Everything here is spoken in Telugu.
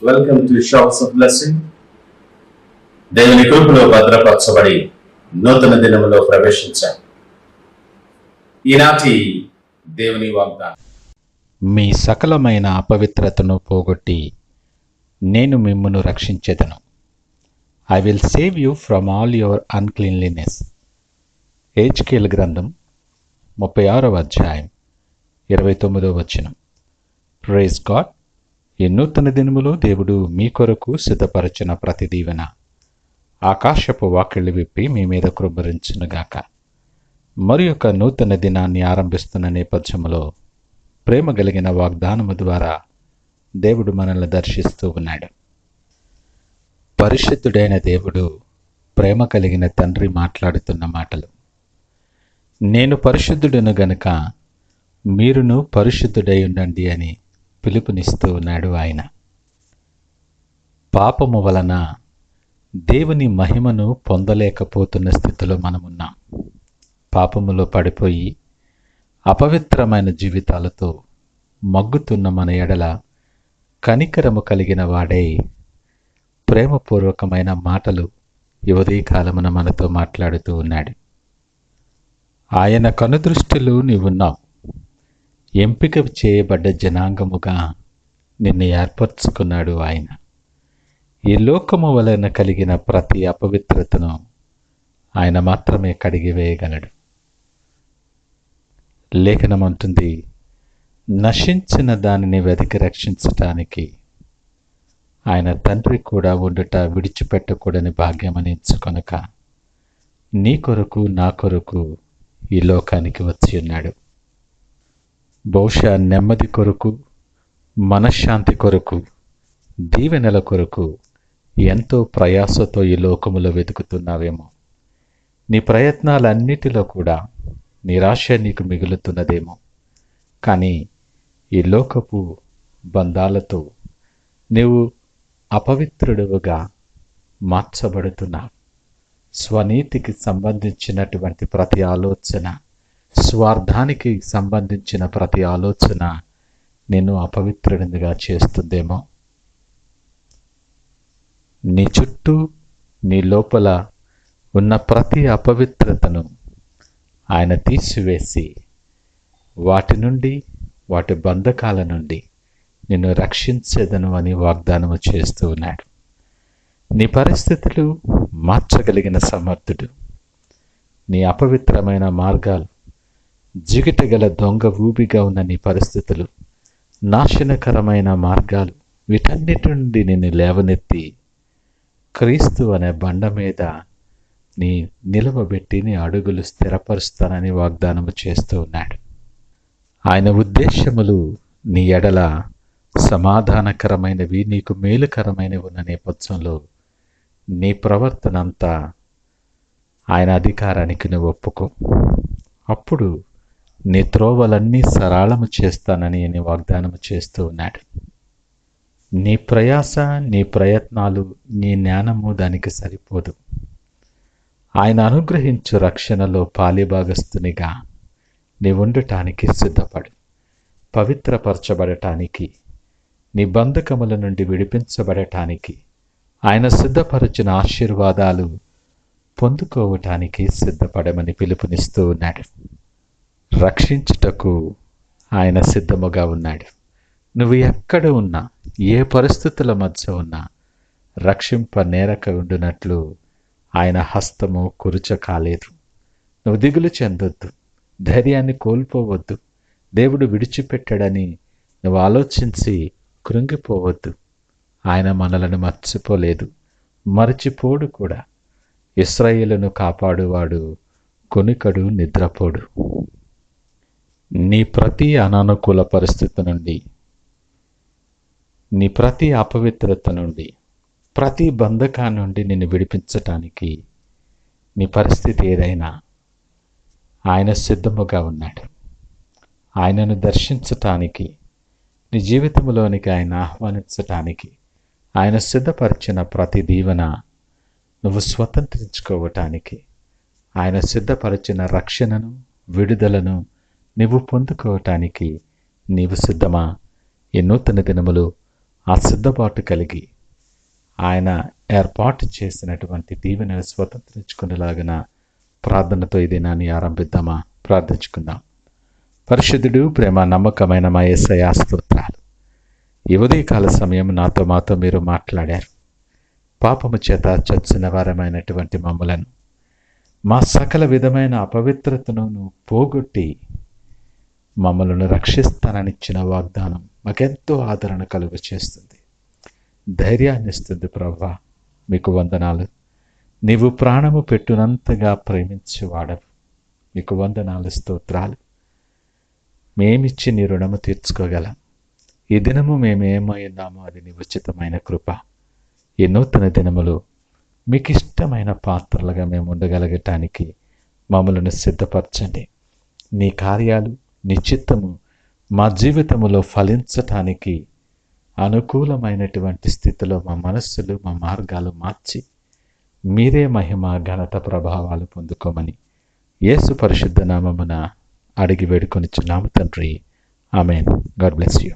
Welcome to showers of blessing. దేవుని కృపలో భద్రపరచబడి నూతన దినములో ప్రవేశించాం. ఈనాటి దేవుని వాగ్దానం, మీ సకలమైన అపవిత్రతను పోగొట్టి నేను మిమ్మును రక్షించెదను. I will save you from all your uncleanliness. హెజ్కేలు గ్రంథం 36వ అధ్యాయం 29వ వచనం. Praise God. ఈ నూతన దినములో దేవుడు మీ కొరకు సిద్ధపరచిన ప్రతి దీవెన ఆకాశపు వాకిళ్ళు విప్పి మీ మీద కృమ్మరించునుగాక. మరి యొక్క నూతన దినాన్ని ఆరంభిస్తున్న నేపథ్యంలో ప్రేమ కలిగిన వాగ్దానము ద్వారా దేవుడు మనల్ని దర్శిస్తూ ఉన్నాడు. పరిశుద్ధుడైన దేవుడు, ప్రేమ కలిగిన తండ్రి మాట్లాడుతున్న మాటలు. నేను పరిశుద్ధుడను గనుక మీరును పరిశుద్ధుడై ఉండండి అని పిలుపునిస్తూ ఉన్నాడు ఆయన. పాపము వలన దేవుని మహిమను పొందలేకపోతున్న స్థితిలో మనమున్నాం. పాపములో పడిపోయి అపవిత్రమైన జీవితాలతో మగ్గుతున్న మన ఎడల కనికరము కలిగిన వాడై ప్రేమపూర్వకమైన మాటలు ఈ ఉదయకాలమున మనతో మాట్లాడుతూ ఉన్నాడు. ఆయన కనుదృష్టిలో నీవున్నావు. ఎంపిక చేయబడ్డ జనాంగముగా నిన్ను ఏర్పరచుకున్నాడు ఆయన. ఈ లోకము వలన కలిగిన ప్రతి అపవిత్రతను ఆయన మాత్రమే కడిగివేయగలడు. లేఖనం అంటుంది, నశించిన దానిని వెతికి రక్షించటానికి ఆయన తండ్రి కూడా ఉండుట విడిచిపెట్టకూడని భాగ్యమని ఎంచుకొనక నీ కొరకు నా కొరకు ఈ లోకానికి వచ్చి ఉన్నాడు. బహుశా నెమ్మది కొరకు, మనశ్శాంతి కొరకు, దీవెనల కొరకు ఎంతో ప్రయాసతో ఈ లోకములో వెతుకుతున్నావేమో. నీ ప్రయత్నాలన్నిటిలో కూడా నిరాశ నీకు మిగులుతున్నదేమో. కానీ ఈ లోకపు బంధాలతో నీవు అపవిత్రుడుగా మార్చబడుతున్నావు. స్వనీతికి సంబంధించినటువంటి ప్రతి ఆలోచన, స్వార్థానికి సంబంధించిన ప్రతి ఆలోచన నిన్ను అపవిత్రుడిగా చేస్తుందేమో. నీ చుట్టూ, నీ లోపల ఉన్న ప్రతి అపవిత్రతను ఆయన తీసివేసి వాటి నుండి, వాటి బంధకాల నుండి నిన్ను రక్షించేదను అని వాగ్దానము చేస్తూ ఉన్నాడు. నీ పరిస్థితులు మార్చగలిగిన సమర్థుడు. నీ అపవిత్రమైన మార్గాలు, జిగిటగల దొంగ ఊబిగా ఉన్న నీ పరిస్థితులు, నాశనకరమైన మార్గాలు, వీటన్నిటి నుండి నిన్ను లేవనెత్తి క్రీస్తు అనే బండ మీద నీ నిలవబెట్టి నీ అడుగులు స్థిరపరుస్తానని వాగ్దానము చేస్తూ ఉన్నాడు. ఆయన ఉద్దేశములు నీ ఎడల సమాధానకరమైనవి, నీకు మేలుకరమైనవి ఉన్న నేపథ్యంలో నీ ప్రవర్తన అంతా ఆయన అధికారానికి నువ్వు ఒప్పుకో. అప్పుడు నీ త్రోవలన్నీ సరళము చేస్తానని ఆయన వాగ్దానము చేస్తూ ఉన్నాడు. నీ ప్రయాస, నీ ప్రయత్నాలు, నీ జ్ఞానము దానికి సరిపోదు. ఆయన అనుగ్రహించు రక్షణలో పాలిభాగస్తునిగా నీ ఉండటానికి సిద్ధపడు. పవిత్రపరచబడటానికి, నీ బంధకముల నుండి విడిపించబడటానికి, ఆయన సిద్ధపరిచిన ఆశీర్వాదాలు పొందుకోవటానికి సిద్ధపడమని పిలుపునిస్తూ ఉన్నాడు. రక్షించుటకు ఆయన సిద్ధముగా ఉన్నాడు. నువ్వు ఎక్కడ ఉన్నా, ఏ పరిస్థితుల మధ్య ఉన్నా రక్షింప నేరక ఉండునట్లు ఆయన హస్తము కురుచ కాలేదు. నువ్వు దిగులు చెందొద్దు, ధైర్యాన్ని కోల్పోవద్దు. దేవుడు విడిచిపెట్టాడని నువ్వు ఆలోచించి కృంగిపోవద్దు. ఆయన మనలను మర్చిపోలేదు, మరచిపోడు కూడా. ఇశ్రాయేలును కాపాడువాడు కొనుకడు, నిద్రపోడు. నీ ప్రతి అనానుకూల పరిస్థితి నుండి, నీ ప్రతి అపవిత్రత నుండి, ప్రతి బంధకా నుండి నిన్ను విడిపించటానికి నీ పరిస్థితి ఏదైనా ఆయన సిద్ధముగా ఉన్నాడు. ఆయనను దర్శించటానికి, నీ జీవితంలోనికి ఆయన ఆహ్వానించటానికి ఆయన సిద్ధపరిచిన ప్రతి దీవెన నువ్వు స్వతంత్రించుకోవటానికి, ఆయన సిద్ధపరిచిన రక్షణను, విడుదలను నువ్వు పొందుకోవటానికి నీవు సిద్ధమా? ఈ నూతన దినములు ఆ సిద్ధపాటు కలిగి ఆయన ఏర్పాటు చేసినటువంటి దీవెనలు స్వతంత్రించుకునేలాగిన ప్రార్థనతో ఈ దినాన్ని ఆరంభిద్దామా? ప్రార్థించుకుందాం. పరిశుద్ధుడు, ప్రేమ నమ్మకమైన మా యేసయ్యా స్తోత్రాలు. ఈ ఉదయకాల సమయం మాతో మీరు మాట్లాడారు. పాపము చేత చచ్చిన వారమైనటువంటి మమ్మలను, మా సకల విధమైన అపవిత్రతను పోగొట్టి మమ్మల్ని రక్షిస్తాననిచ్చిన వాగ్దానం మాకెంతో ఆదరణ కలుగు చేస్తుంది, ధైర్యాన్ని ఇస్తుంది. ప్రభువా, మీకు వందనాలు. నీవు ప్రాణము పెట్టునంతగా ప్రేమించేవాడవు. మీకు వందనాలు, స్తోత్రాలు. మేమిచ్చి నీ రుణము తీర్చుకోగలం. ఈ దినము మేమేమై ఉన్నామో అది నీ ఉచితమైన కృప. ఈ నూతన దినములు మీకు ఇష్టమైన పాత్రలుగా మేము ఉండగలగటానికి మమ్మల్ని సిద్ధపరచండి. నీ కార్యాలు, నీ చిత్తము మా జీవితములో ఫలించటానికి అనుకూలమైనటువంటి స్థితిలో మా మనస్సులు, మా మార్గాలు మార్చి మీరే మహిమ, ఘనత, ప్రభావాలు పొందుకోమని యేసు పరిశుద్ధ నామమున అడిగి వేడుకొనిచున్నాము తండ్రి. ఆమేన్. God bless you.